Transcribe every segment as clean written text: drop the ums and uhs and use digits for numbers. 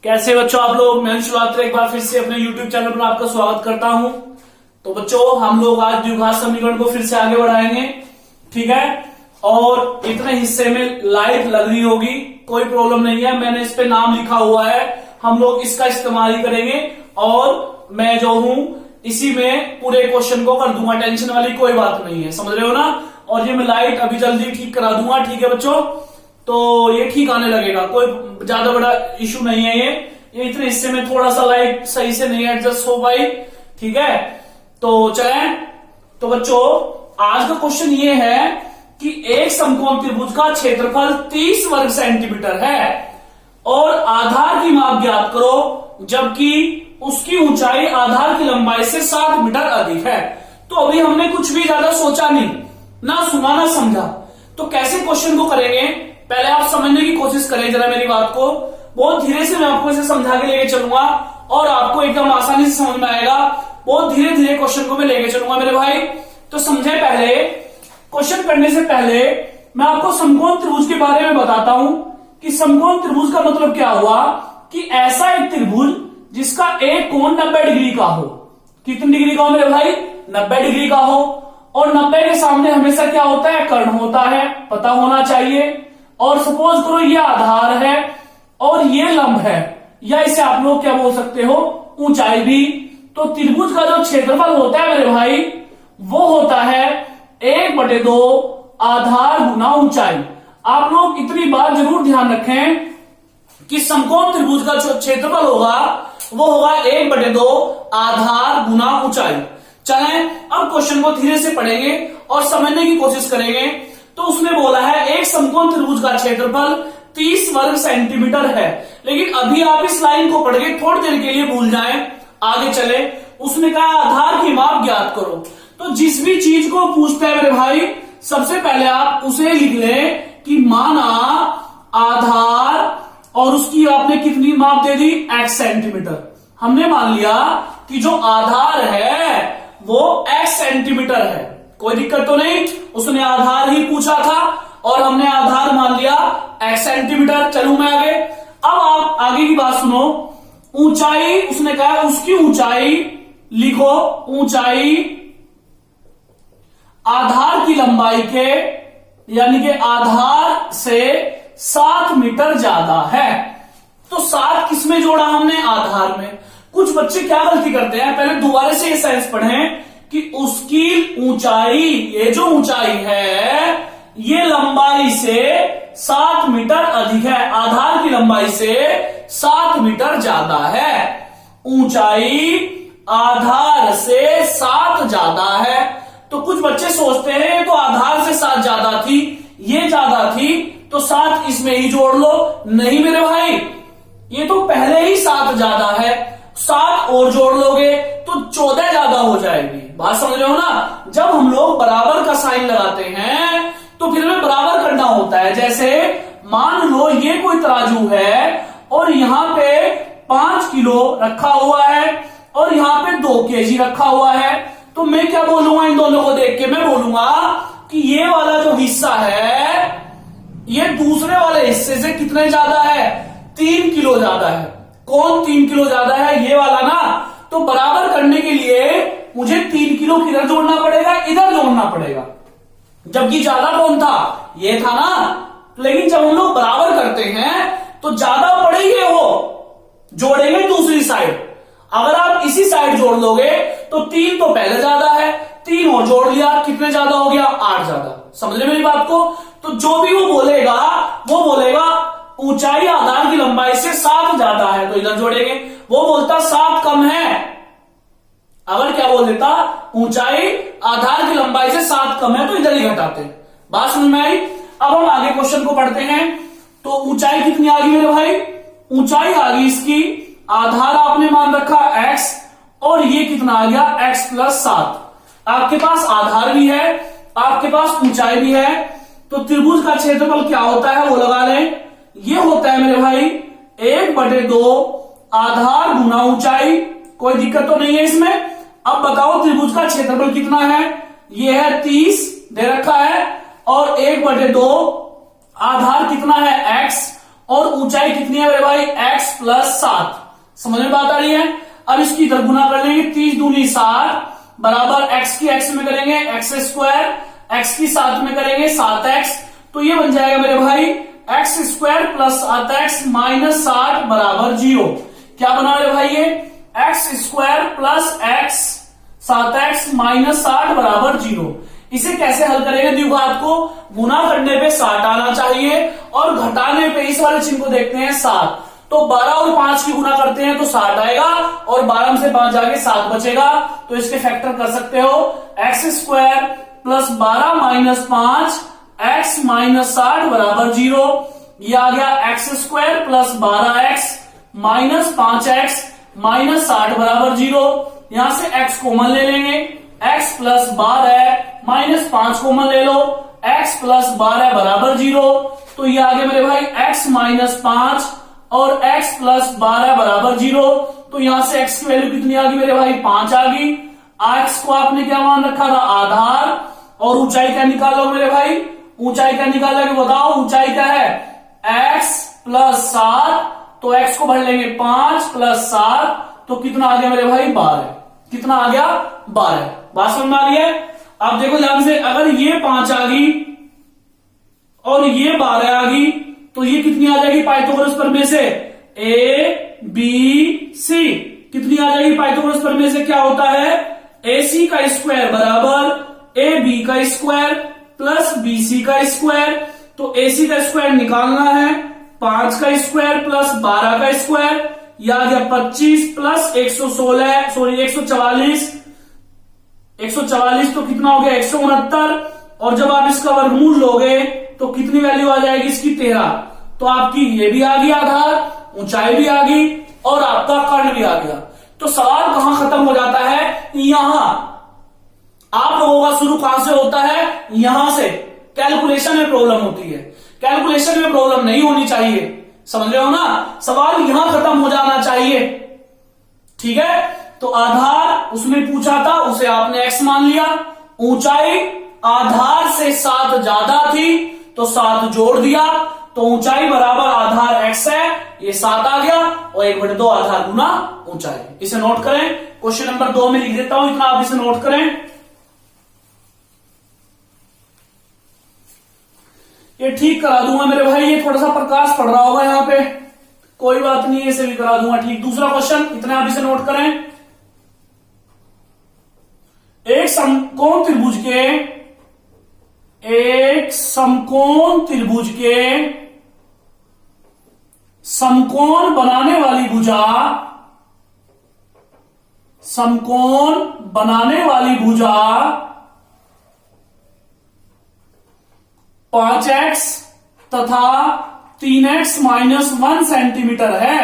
कैसे बच्चों आप लोग। मैं शुरुआत एक बार फिर से अपने YouTube चैनल पर आपका स्वागत करता हूं। तो बच्चों हम लोग आज द्विघात समीकरण को फिर से आगे बढ़ाएंगे, ठीक है। और इतने हिस्से में लाइट लग रही होगी, कोई प्रॉब्लम नहीं है। मैंने इस पे नाम लिखा हुआ है, हम लोग इसका इस्तेमाल ही करेंगे। और मैं जो हूं इसी में पूरे क्वेश्चन को कर दूंगा, टेंशन वाली कोई बात नहीं है, समझ रहे हो ना। और ये मैं लाइट अभी जल्दी ठीक करा दूंगा, ठीक है बच्चों। तो ये ठीक आने लगेगा, कोई ज्यादा बड़ा इशू नहीं है। ये इतने हिस्से में थोड़ा सा लाइट सही से नहीं एडजस्ट हो पाई, ठीक है। तो चलें। तो बच्चों आज का क्वेश्चन ये है कि एक समकोण त्रिभुज का क्षेत्रफल 30 वर्ग सेंटीमीटर है और आधार की माप ज्ञात करो, जबकि उसकी ऊंचाई आधार की लंबाई से 60 मीटर अधिक है। तो अभी हमने कुछ भी ज्यादा सोचा नहीं, ना सुना ना समझा। तो कैसे क्वेश्चन को करेंगे, पहले आप समझने की कोशिश करें जरा मेरी बात को। बहुत धीरे से मैं आपको इसे समझा के लेके चलूंगा और आपको एकदम आसानी से समझ में आएगा। बहुत धीरे धीरे क्वेश्चन को मैं लेके चलूंगा मेरे भाई। तो समझे, पहले क्वेश्चन करने से पहले मैं आपको समकोण त्रिभुज के बारे में बताता हूं कि समकोण त्रिभुज का मतलब क्या हुआ कि ऐसा एक त्रिभुज जिसका एक कोण 90 डिग्री का हो। कितनी डिग्री का हो मेरे भाई? 90 डिग्री का हो। और 90 के सामने हमेशा क्या होता है? कर्ण होता है, पता होना चाहिए। और सपोज करो ये आधार है और ये लंब है, या इसे आप लोग क्या बोल सकते हो? ऊंचाई भी। तो त्रिभुज का जो क्षेत्रफल होता है मेरे भाई वो होता है 1/2 आधार गुना ऊंचाई। आप लोग इतनी बात जरूर ध्यान रखें कि समकोण त्रिभुज का जो क्षेत्रफल होगा वो होगा 1/2 आधार गुना ऊंचाई। चलें अब क्वेश्चन को धीरे से पढ़ेंगे और समझने की कोशिश करेंगे। तो उसने बोला है एक समकोण त्रिभुज का क्षेत्रफल 30 वर्ग सेंटीमीटर है। लेकिन अभी आप इस लाइन को पढ़ के थोड़ी देर के लिए भूल जाएं, आगे चले। उसने कहा आधार की माप ज्ञात करो। तो जिस भी चीज को पूछता है मेरे भाई, सबसे पहले आप उसे लिख लें कि माना आधार, और उसकी आपने कितनी माप दे दी? x centimetre. हमने मान लिया कि जो आधार है वो x सेंटीमीटर है, कोई दिक्कत तो नहीं। उसने आधार ही पूछा था और हमने आधार मान लिया x सेंटीमीटर। चलूं मैं आगे। अब आप आगे की बात सुनो। ऊंचाई उसने कहा उसकी ऊंचाई लिखो, ऊंचाई आधार की लंबाई के यानी कि आधार से 7 मीटर ज्यादा है। तो 7 किसमें जोड़ा हमने? आधार में। कुछ बच्चे क्या गलती करते हैं, पहले दोबारा से ये साइंस पढ़ें कि उसकी ऊंचाई, ये जो ऊंचाई है ये लंबाई से 7 मीटर अधिक है, आधार की लंबाई से 7 मीटर ज्यादा है। ऊंचाई आधार से 7 ज्यादा है। तो कुछ बच्चे सोचते हैं तो आधार से 7 ज्यादा थी, ये ज्यादा थी, तो 7 इसमें ही जोड़ लो। नहीं मेरे भाई, ये तो पहले ही 7 ज्यादा है, 7 और जोड़ लोगे तो 14 ज्यादा हो जाएगी। बात समझ रहे हो ना। जब हम लोग बराबर का साइन लगाते हैं तो फिर हमें बराबर करना होता है। जैसे मान लो ये कोई तराजू है और यहां पे 5 किलो रखा हुआ है और यहां पे 2 केजी रखा हुआ है। तो मैं क्या बोलूंगा इन दोनों को देख के? मैं बोलूंगा कि ये वाला जो हिस्सा है ये दूसरे वाले हिस्से से कितने ज्यादा है? 3 किलो ज्यादा है। कौन 3 किलो ज्यादा है? ये वाला ना। तो बराबर करने के लिए मुझे 3 किलो किधर जोड़ना पड़ेगा? इधर जोड़ना पड़ेगा। जबकि ज्यादा कौन था? ये था ना। लेकिन जब हम लोग बराबर करते हैं तो ज्यादा पड़ेंगे वो जोड़ेंगे दूसरी साइड। अगर आप इसी साइड जोड़ लोगे तो 3 तो पहले ज्यादा है, 3 और जोड़ लिया, कितने ज्यादा हो गया? 8 ज्यादा। समझ रहे मेरी बात को? तो जो भी वो बोलेगा ऊंचाई आधार की लंबाई से 7 ज्यादा है तो इधर जोड़ेंगे। वो बोलता 7 कम है, अगर क्या बोल देता ऊंचाई आधार की लंबाई से 7 कम है तो इधर ही घटाते। बात समझ में आई? अब हम आगे क्वेश्चन को पढ़ते हैं। तो ऊंचाई कितनी आ गई मेरे भाई? ऊंचाई आ गई इसकी, आधार आपने मान रखा x और ये कितना आ गया? x + 7। आपके पास आधार भी है, आपके पास ऊंचाई भी है। तो त्रिभुज का क्षेत्रफल क्या होता है वो लगा लें। ये होता है मेरे भाई 1/2 आधार गुना ऊंचाई। कोई दिक्कत तो नहीं है इसमें। अब बताओ त्रिभुज का क्षेत्रफल कितना है? ये है 30 दे रखा है और 1/2 आधार कितना है? x और ऊंचाई कितनी है मेरे भाई x प्लस 7। समझ में बात आ रही है। अब इसकी इधर गुना कर लेंगे, 30 दूनी 60 बराबर x की x में करेंगे x स्क्वायर, x की 7 में करेंगे 7x। तो ये बन जाएगा मेरे भाई x square plus 7x minus 60 बराबर 0। क्या बना मेरे भाई ये x square plus x 7x minus 60 बराबर 0। इसे कैसे हल करेंगे द्विघात को? गुना करने पे 60 आना चाहिए और घटाने पे इस वाले चिन्ह को देखते हैं 7। तो 12 और 5 की गुना करते हैं तो 60 आएगा और 12 में से 5 जाके 7 बचेगा। तो इसके फैक्टर कर सकते हो x square plus 12 minus 5 x minus 60 बराबर 0। ये आ गया x square plus 12x minus 5x minus 60 बराबर 0। यहां से x कॉमन ले लेंगे, x प्लस 12 माइनस 5 कॉमन ले लो, x प्लस 12 बराबर 0। तो ये आ गया मेरे भाई x माइनस 5 और x प्लस 12 बराबर 0। तो यहां से x की वैल्यू कितनी आ गई मेरे भाई 5 आ गई। x को आपने क्या मान रखा था आधार, और ऊंचाई क्या निकालो मेरे भाई? ऊंचाई क्या निकालोगे बताओ? ऊंचाई क्या है x प्लस 7। तो x को भर लेंगे 5 प्लस 7 तो कितना आ गया मेरे भाई 12। कितना आ गया 12। बात समझ में आ रही है? आप देखो ध्यान से, अगर ये 5 आ गई और ये 12 आ गई तो ये कितनी आ जाएगी पाइथागोरस प्रमेय से? A B C. कितनी आ जाएगी पाइथागोरस प्रमेय से? क्या होता है ए सी का स्क्वायर बराबर ए बी का स्क्वायर प्लस बी सी का स्क्वायर। तो ए सी का स्क्वायर निकालना है, 5 का स्क्वायर प्लस 12 का स्क्वायर, यह आ गया 25 प्लस 116 सॉरी 144। 144 तो कितना हो गया 169। और जब आप इसका वर्गमूल लोगे तो कितनी वैल्यू आ जाएगी इसकी 13। तो आपकी ये भी आ गई आधार, ऊंचाई भी आ गई और आपका कर्ण भी आ गया। तो सवाल कहां खत्म हो जाता है? यहां। आप लोगों का शुरू कहां से होता है? यहां से। कैलकुलेशन में प्रॉब्लम होती है, कैलकुलेशन में प्रॉब्लम नहीं होनी चाहिए। समझ रहे हो ना? सवाल यहां खत्म हो जाना चाहिए। ठीक है, तो आधार उसमें पूछा था, उसे आपने x मान लिया। ऊंचाई आधार से 7 ज्यादा थी तो 7 जोड़ दिया, तो ऊंचाई बराबर आधार x है, ये 7 आ गया और 1/2 आधार गुना ऊंचाई। इसे नोट करें, क्वेश्चन नंबर 2 में लिख देता हूं, इतना आप इसे नोट करें। ये ठीक करा दूंगा मेरे भाई, ये थोड़ा सा प्रकाश पड़ रहा होगा यहां पे, कोई बात नहीं, इसे भी करा दूंगा। ठीक, दूसरा क्वेश्चन, इतना आप इसे नोट करें। एक समकोण त्रिभुज के समकोण बनाने वाली भुजा 5x तथा 3x माइनस 1 सेंटीमीटर है।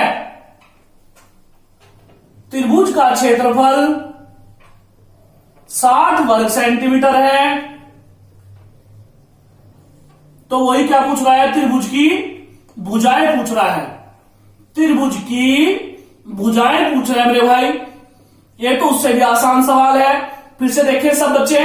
त्रिभुज का क्षेत्रफल 60 वर्ग सेंटीमीटर है। तो वही क्या पूछ रहा है? त्रिभुज की भुजाएं पूछ रहा है। त्रिभुज की भुजाएं पूछ रहे हैं मेरे भाई। ये तो उससे भी आसान सवाल है। फिर से देखें सब बच्चे,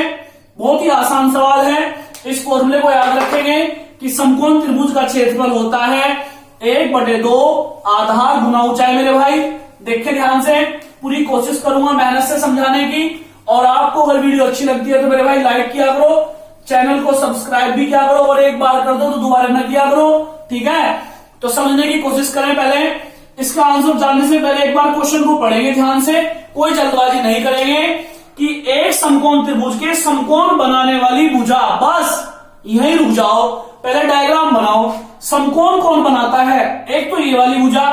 बहुत ही आसान सवाल है। इस फॉर्मूले को याद रखेंगे कि समकोण त्रिभुज का क्षेत्रफल होता है 1/2 आधार गुना ऊंचाई। मेरे भाई देखें ध्यान से, पूरी कोशिश करूंगा मेहनत से समझाने की। और आपको अगर वीडियो अच्छी लगती है तो मेरे भाई लाइक किया करो, चैनल को सब्सक्राइब भी किया करो, और एक बार कर दो तो दोबारा न किया करो। ठीक है, तो समझने की कोशिश करें। पहले इसका आंसर जानने से पहले एक बार क्वेश्चन को पढ़ेंगे ध्यान से, कोई जल्दबाजी नहीं करेंगे। कि एक समकोण त्रिभुज के समकोण बनाने वाली भुजा, बस यहीं रुक जाओ, पहले डायग्राम बनाओ। समकोण कौन बनाता है? एक तो ये वाली भुजा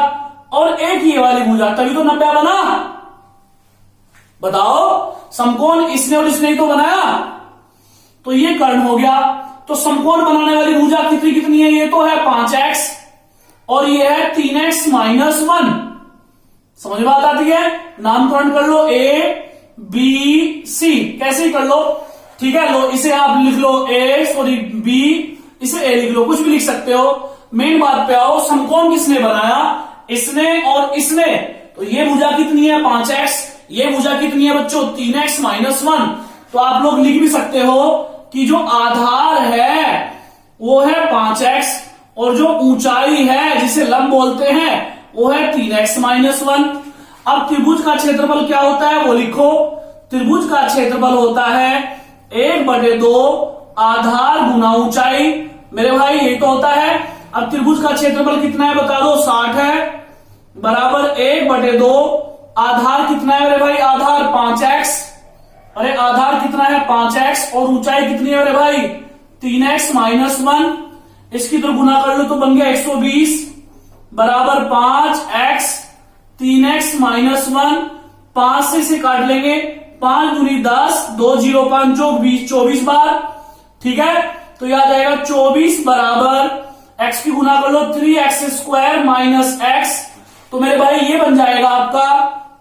और एक ये वाली भुजा, तभी तो 90 बना। बताओ, समकोण इसने और इसने ही तो बनाया, तो ये कर्ण हो गया। तो समकोण बनाने वाली भुजा कितनी कितनी है? ये तो है 5x और ये है 3x माइनस 1। समझ में बात आती है? नामकरण कर लो ए बी सी, कैसे ही कर लो। ठीक है, लो इसे आप लिख लो ए सॉरी बी, इसे ए लिख लो, कुछ भी लिख सकते हो। मेन बात पे आओ, समकोण किसने बनाया? इसने और इसने। तो ये भुजा कितनी है? 5x। ये भुजा कितनी है बच्चों? 3x minus 1। तो आप लोग लिख भी सकते हो कि जो आधार है वो है 5x और जो ऊंचाई है जिसे लंब बोलते हैं वो है 3x-1। अब त्रिभुज का क्षेत्रफल क्या होता है वो लिखो। त्रिभुज का क्षेत्रफल होता है 1/2 आधार गुना ऊंचाई। मेरे भाई ये तो होता है। अब त्रिभुज का क्षेत्रफल कितना है बता दो, 60 है, बराबर 1/2 आधार कितना है मेरे भाई, आधार 5x। अरे आधार कितना है 5x और ऊंचाई कितनी है मेरे भाई 3x-1। इसकी तो गुना कर लो तो बन गया 120 बराबर 5x 3x-1। 5 से इसे काट लेंगे, 5 दूनी 10, 2 0 5 चौक 20, 24 बार। ठीक है, तो याद आएगा 24 बराबर x की गुना कर लो 3x² -x। तो मेरे भाई ये बन जाएगा आपका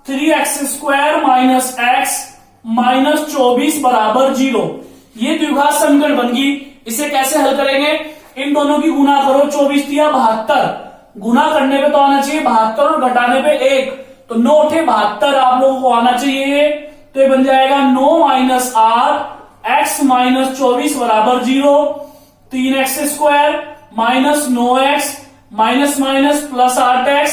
3x² -x -24 बराबर 0। ये द्विघात समीकरण बन गई। इसे कैसे हल करेंगे, इन दोनों की गुना करो, 24 दिया 72, गुना करने पे तो आना चाहिए 72 और घटाने पे 1, तो 9 8 72 आप लोगों को आना चाहिए। तो ये बन जाएगा 9 - 8 x -24 बराबर 0। 3x² -9x प्लस 8x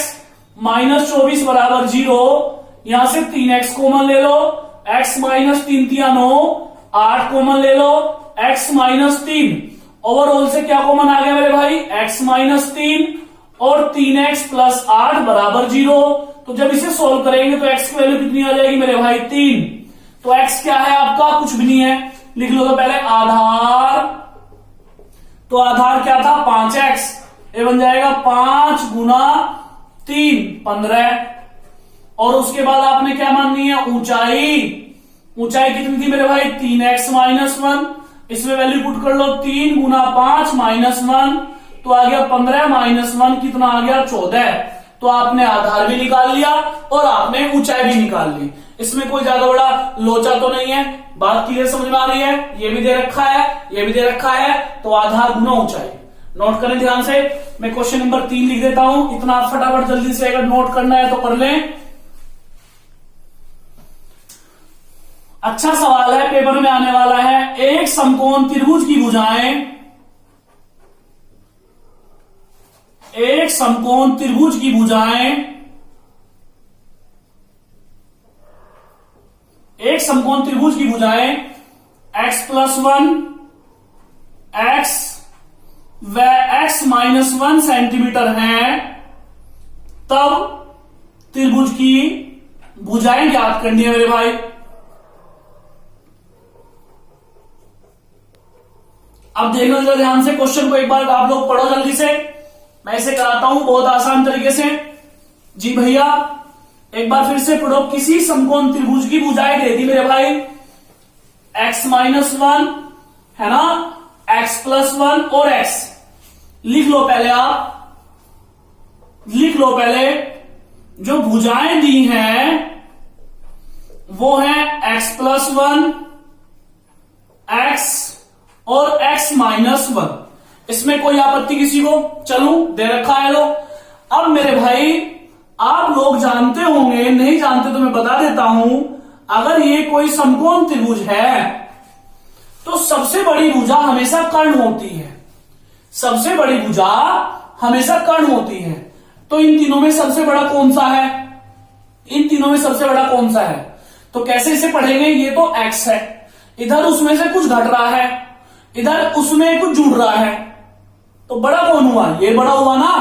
-24 बराबर 0। यहां से 3x कॉमन ले लो, x -3 3 9, 8 कॉमन ले लो, x -3। ओवरऑल से क्या कॉमन आ गया मेरे भाई, x -3 और 3x प्लस 8 बराबर 0। तो जब इसे सोल्व करेंगे तो x की वैल्यू कितनी आ जाएगी मेरे भाई 3। तो x क्या है आपका, कुछ भी नहीं है, लिख लो तो पहले आधार। तो आधार क्या था 5x, ये बन जाएगा 5 गुना 3 15। और उसके बाद आपने क्या माननी है ऊंचाई। ऊंचाई कितनी थी मेरे भाई 3x-1। इसमें वैल्यू पुट कर लो, 3 गुना 5 -1 तो आ गया 15 -1 कितना आ गया 14। तो आपने आधार भी निकाल लिया और आपने ऊंचाई भी निकाल ली। इसमें कोई ज्यादा बड़ा लोचा तो नहीं है, बात क्लियर समझ में आ रही है। ये भी दे रखा है, ये भी दे रखा है, तो आधार गुना ऊंचाई। नोट करें ध्यान से, मैं क्वेश्चन नंबर 3 लिख देता हूं, इतना फटाफट जल्दी से अगर नोट करना है तो कर लें। अच्छा सवाल है, पेपर में आने वाला है। एक समकोण त्रिभुज की भुजाएं, एक समकोण त्रिभुज की भुजाएं, एक समकोण त्रिभुज की भुजाएं x+1 x व x-1 सेंटीमीटर हैं, तब त्रिभुज की भुजाएं ज्ञात करनी है मेरे भाई। अब देखना जरा ध्यान से क्वेश्चन को, एक बार आप लोग पढ़ो जल्दी से, मैं इसे कराता हूं बहुत आसान तरीके से। जी भैया एक बार फिर से पढ़ो। किसी समकोण त्रिभुज की भुजाएं दे दी मेरे भाई, x-1 है ना, x+1 और x। लिख लो पहले, आप लिख लो पहले, जो भुजाएं दी हैं वो है x+1 x और x-1। इसमें कोई आपत्ति किसी को, चलू दे रखा है लो। अब मेरे भाई आप लोग जानते होंगे, नहीं जानते तो मैं बता देता हूं, अगर ये कोई समकोण त्रिभुज है तो सबसे बड़ी भुजा हमेशा कर्ण होती है। सबसे बड़ी भुजा हमेशा कर्ण होती है। तो इन तीनों में सबसे बड़ा कौन सा है, इन तीनों में सबसे बड़ा कौन सा है, तो कैसे इसे पढ़ेंगे। ये तो x है, इधर उसमें से कुछ घट रहा है, इधर उसमें कुछ जुड़ रहा है, तो बड़ा कौन हुआ, ये बड़ा हुआ ना,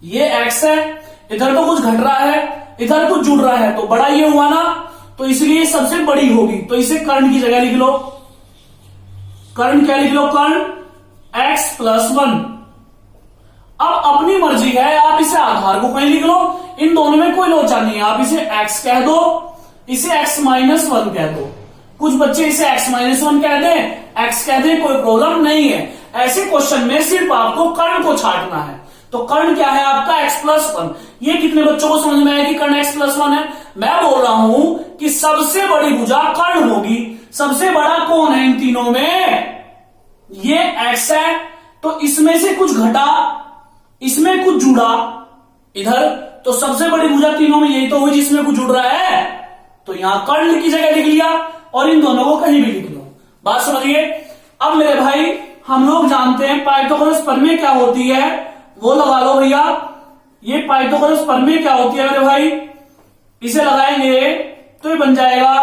ये x है, इधर तो कुछ घट रहा है, इधर कुछ जुड़ रहा है, तो बड़ा ये हुआ ना, तो इसलिए सबसे बड़ी होगी। तो इसे कर्ण की जगह लिख लो, कर्ण क्या लिख लो, कर्ण x+1। अब अपनी मर्जी है, आप इसे आधार को कहीं लिख लो, इन दोनों में कोई लोचा नहीं है। आप इसे x कह दो, इसे x-1 कह दो, कुछ बच्चे इसे x-1 कह दें, x कह दें, कोई प्रॉब्लम नहीं है। ऐसे क्वेश्चन में सिर्फ आपको कर्ण को छांटना है। तो कर्ण क्या है आपका x+1। ये कितने बच्चों को समझ में आया कि कर्ण x+1 है। मैं बोल रहा हूं कि सबसे बड़ी भुजा कर्ण होगी। सबसे बड़ा कौन है इन तीनों में, ये x है, तो इसमें से कुछ घटा, इसमें कुछ जुड़ा इधर, तो सबसे बड़ी भुजा तीनों में यही तो हुई जिसमें कुछ जुड़ रहा है। तो यहां कर्ण की जगह लिख लिया और इन दोनों को कहीं भी लिख लो। बात समझिए। अब मेरे भाई हम लोग जानते हैं पाइथागोरस प्रमेय क्या होती है, वो लगा लो भैया। ये पाइथागोरस प्रमेय क्या होती है मेरे भाई, इसे लगाएंगे तो ये बन जाएगा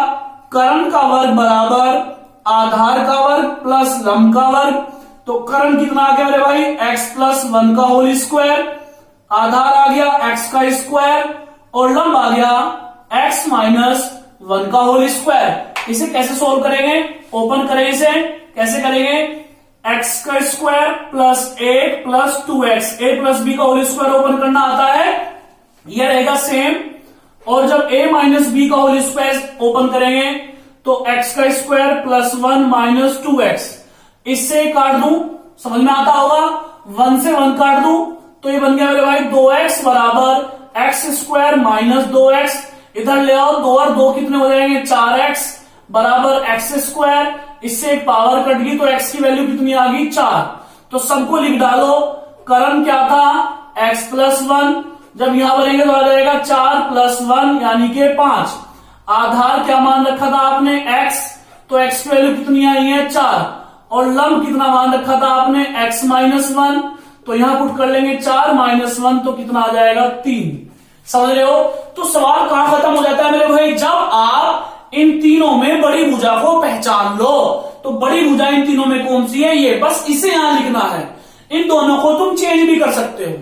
कर्ण का वर्ग बराबर आधार का वर्ग प्लस लंब का वर्ग। तो कर्ण कितना आ गया मेरे भाई, x प्लस 1 का होल स्क्वायर, आधार आ गया x का स्क्वायर और लंब आ गया x माइनस 1 का होल स्क्वायर। इसे कैसे सोल्व करेंगे, ओपन करें इसे, कैसे करेंगे, x का square plus 8 plus 2x, a plus b का होल स्क्वायर ओपन करना आता है, यह रहेगा सेम। और जब a माइनस बी का होल स्क्वायर ओपन करेंगे तो x का स्क्वायर प्लस 1 माइनस 2x, इससे काट दूं, समझ में आता होगा, 1 से 1 काट दूं तो ये बन गया मेरे भाई 2x बराबर एक्स स्क्वायर माइनस 2x। इधर ले आओ, 2 और 2 कितने हो जाएंगे, 4x बराबर एक्स स्क्वायर, इससे एक पावर कट गई तो x की वैल्यू कितनी आ गई, 4। तो सबको लिख डालो, कर्ण क्या था x प्लस 1, जब यहां बनेंगे तो आ जाएगा 4 प्लस 1 यानी कि 5। आधार क्या मान रखा था आपने, x, तो x की वैल्यू कितनी आई है, 4। और लंब कितना मान रखा था आपने, x माइनस 1, तो यहां पुट कर लेंगे 4 माइनस 1 तो कितना आ जाएगा, 3। समझ रहे हो। तो सवाल कहां खत्म हो जाता है मेरे भाई, जब आप इन तीनों में बड़ी भुजा को पहचान लो। तो बड़ी भुजा इन तीनों में कौन सी है, ये, बस इसे यहां लिखना है। इन दोनों को तुम चेंज भी कर सकते हो,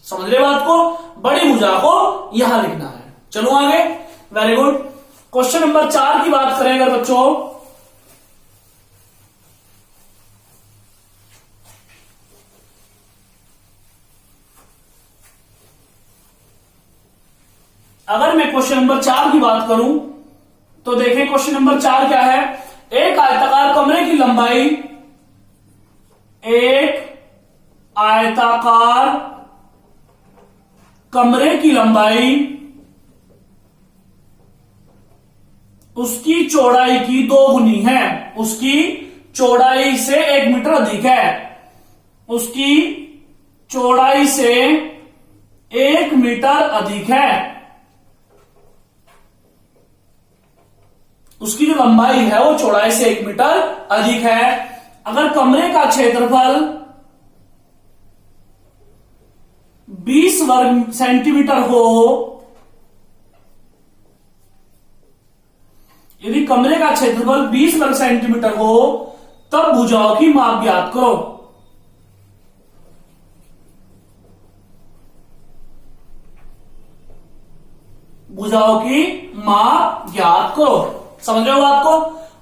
समझ रहे बात को, बड़ी भुजा को यहां लिखना है। चलो आगे, वेरी गुड। क्वेश्चन नंबर 4 की बात करें अगर बच्चों, अगर मैं क्वेश्चन नंबर 4 की बात करूं तो देखें क्वेश्चन नंबर 4 क्या है, एक आयताकार कमरे की लंबाई, एक आयताकार कमरे की लंबाई उसकी चौड़ाई की 2 गुनी है, उसकी चौड़ाई से 1 मीटर अधिक है, उसकी चौड़ाई से 1 मीटर अधिक है, उसकी जो लंबाई है वो चौड़ाई से 1 मीटर अधिक है। अगर कमरे का क्षेत्रफल 20 वर्ग सेंटीमीटर हो, यदि कमरे का क्षेत्रफल 20 वर्ग सेंटीमीटर हो तब भुजाओं की माप ज्ञात करो। भुजाओं की माप ज्ञात करो, समझ रहे हो बात को।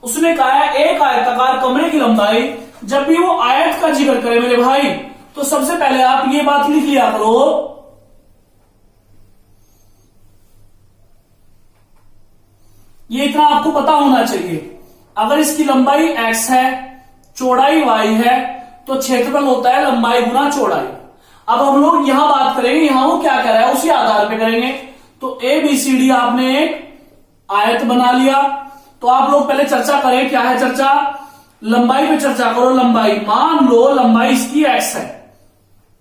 उसने कहा है एक आयताकार कमरे की लंबाई, जब भी वो आयत का जिक्र करे मेरे भाई तो सबसे पहले आप ये बात लिख लिया करो, ये इतना आपको पता होना चाहिए। अगर इसकी लंबाई x है, चौड़ाई y है, तो क्षेत्रफल होता है लंबाई गुना चौड़ाई। अब हम लोग यहां बात करेंगे, यहां वो क्या कर रहा है उसी आधार पे करेंगे। तो ABCD आपने एक आयत बना लिया, तो आप लोग पहले चर्चा करें, क्या है चर्चा, लंबाई पे चर्चा करो। लंबाई, मान लो लंबाई इसकी x है,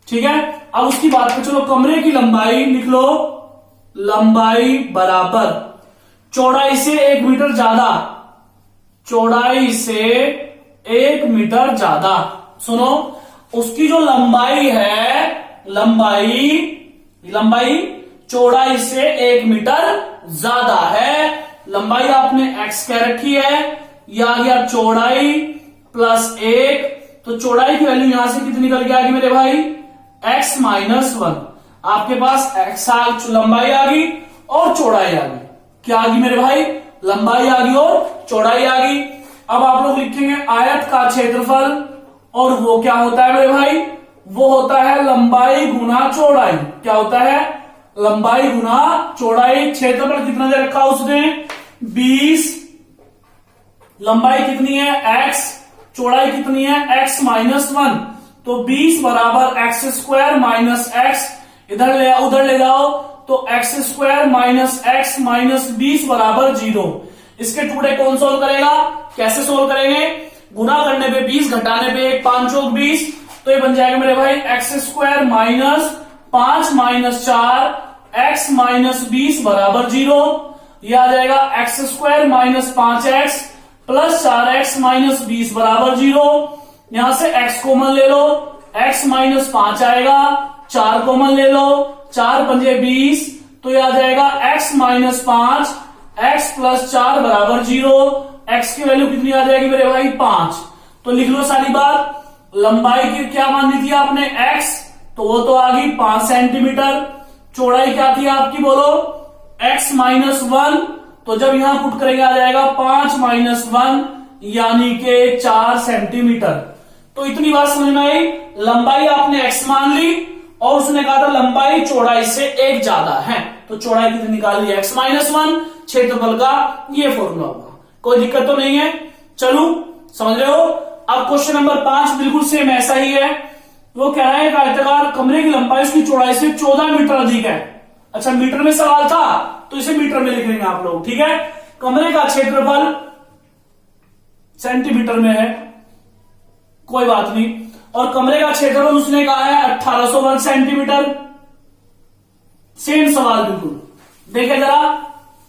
ठीक है। अब उसकी बात पे चलो, कमरे की लंबाई लिख लो, लंबाई बराबर चौड़ाई से 1 मीटर ज्यादा, चौड़ाई से 1 मीटर ज्यादा। सुनो, उसकी जो लंबाई है, लंबाई चौड़ाई से 1 मीटर ज्यादा है। लंबाई आपने x कह रखी है, यह आ गया चौड़ाई प्लस 1, तो चौड़ाई की वैल्यू यहां से कितनी निकल के आ गई मेरे भाई, x माइनस 1। आपके पास x लंबाई आ गई और चौड़ाई आ गई, क्या आ गई मेरे भाई, लंबाई आ गई और चौड़ाई आ गई। अब आप लोग लिखेंगे आयत का क्षेत्रफल, और वो क्या होता है मेरे भाई, वो होता है लंबाई गुना चौड़ाई। क्या होता है, लंबाई गुना चौड़ाई। क्षेत्रफल कितना दे रखा उसने, 20, लंबाई कितनी है x, चौड़ाई कितनी है x माइनस 1, तो 20 बराबर एक्स स्क्वायर माइनस एक्स, उधर ले जाओ तो x square minus x minus 20 बराबर 0। इसके टुकड़े कौन सोल्व करेगा, कैसे सोल्व करेंगे, गुना करने पे 20, घटाने पे 1, 5 चौक 20, तो ये बन जाएगा मेरे भाई x square minus 5 minus 4 x minus 20 बराबर 0। यह आ जाएगा x square minus 5x plus 4x minus 20 बराबर 0। यहां से x कॉमन ले लो, x माइनस 5 आएगा, 4 कॉमन ले लो, 4 पंजे 20, तो ये आ जाएगा x माइनस 5, x प्लस 4 बराबर 0। x की वैल्यू कितनी आ जाएगी मेरे भाई 5। तो लिख लो सारी बात। लंबाई की क्या मान ली थी आपने x, तो वो तो आ गई 5 सेंटीमीटर। चौड़ाई क्या थी आपकी बोलो x माइनस 1, तो जब यहां पुट करेंगे आ जाएगा 5 माइनस 1 यानी के 4 सेंटीमीटर। तो इतनी बात समझ में आई। लंबाई आपने x मान ली और उसने कहा था लंबाई चौड़ाई से 1 ज्यादा है, तो चौड़ाई कितनी निकाल ली x माइनस 1, क्षेत्रफल का ये फॉर्मूला होगा। कोई दिक्कत तो नहीं है। चलो समझ रहे हो। अब क्वेश्चन नंबर 5 बिल्कुल सेम ऐसा ही है। वो कह रहा है एक आयताकार कमरे की लंबाई उसकी चौड़ाई से 14 मीटर अधिक है। अच्छा मीटर में सवाल था तो इसे मीटर में लिख लेंगे आप लोग, ठीक है। कमरे का क्षेत्रफल सेंटीमीटर में है, कोई बात नहीं। और कमरे का क्षेत्रफल उसने कहा है 1800 वर्ग सेंटीमीटर। सेम सवाल बिल्कुल। देखे जरा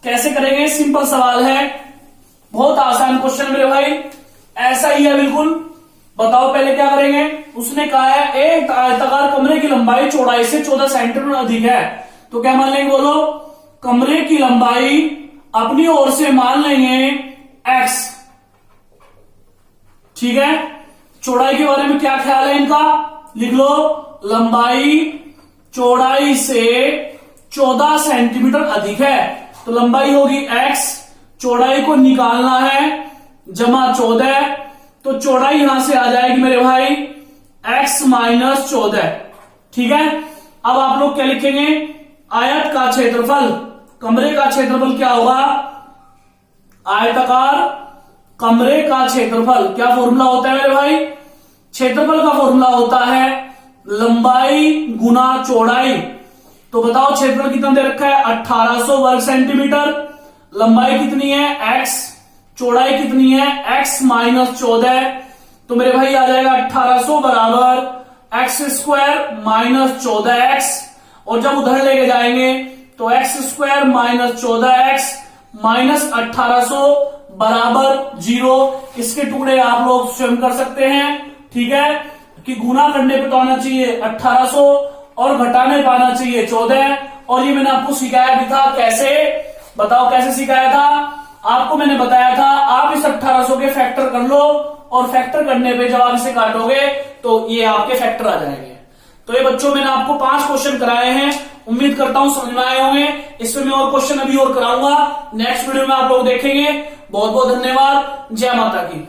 कैसे करेंगे, सिंपल सवाल है, बहुत आसान क्वेश्चन मेरे भाई, ऐसा ही है बिल्कुल। बताओ पहले क्या करेंगे। उसने कहा है एक आयताकार कमरे की लंबाई चौड़ाई से 14 सेंटीमीटर अधिक है, तो क्या मान लेंगे बोलो, कमरे की लंबाई अपनी ओर से मान लेंगे x, ठीक है। चौड़ाई के बारे में क्या ख्याल है इनका, लिख लो लंबाई चौड़ाई से 14 सेंटीमीटर अधिक है, तो लंबाई होगी x, चौड़ाई को निकालना है जमा 14, तो चौड़ाई यहां से आ जाएगी मेरे भाई x माइनस 14, ठीक है। अब आप लोग क्या लिखेंगे, आयत का क्षेत्रफल, कमरे का क्षेत्रफल क्या होगा, आयताकार कमरे का क्षेत्रफल, क्या फॉर्मूला होता है मेरे भाई, क्षेत्रफल का फॉर्मूला होता है लंबाई गुना चौड़ाई। तो बताओ क्षेत्रफल कितना दे रखा है 1800 वर्ग सेंटीमीटर, लंबाई कितनी है x, चौड़ाई कितनी है x माइनस 14, तो मेरे भाई आ जाएगा 1800 बराबर एक्स स्क्वायर माइनस 14x, और जब उधर लेके जाएंगे तो x square minus 14x minus 1800 बराबर 0। इसके टुकड़े आप लोग स्वयं कर सकते हैं, ठीक है, कि गुना करने पे तो आना चाहिए 1800 और घटाने पे आना चाहिए 14। और ये मैंने आपको सिखाया भी था, कैसे बताओ कैसे सिखाया था आपको, मैंने बताया था आप इस 1800 के फैक्टर कर लो और फैक्टर करने पे जब आप इसे काटोगे तो ये आपके फैक्टर आ जाएंगे। तो ये बच्चों मैंने आपको 5 क्वेश्चन कराए हैं, उम्मीद करता हूं समझ में आए होंगे। इसमें मैं और क्वेश्चन अभी और कराऊंगा, नेक्स्ट वीडियो में आप लोग देखेंगे। बहुत बहुत धन्यवाद, जय माता की।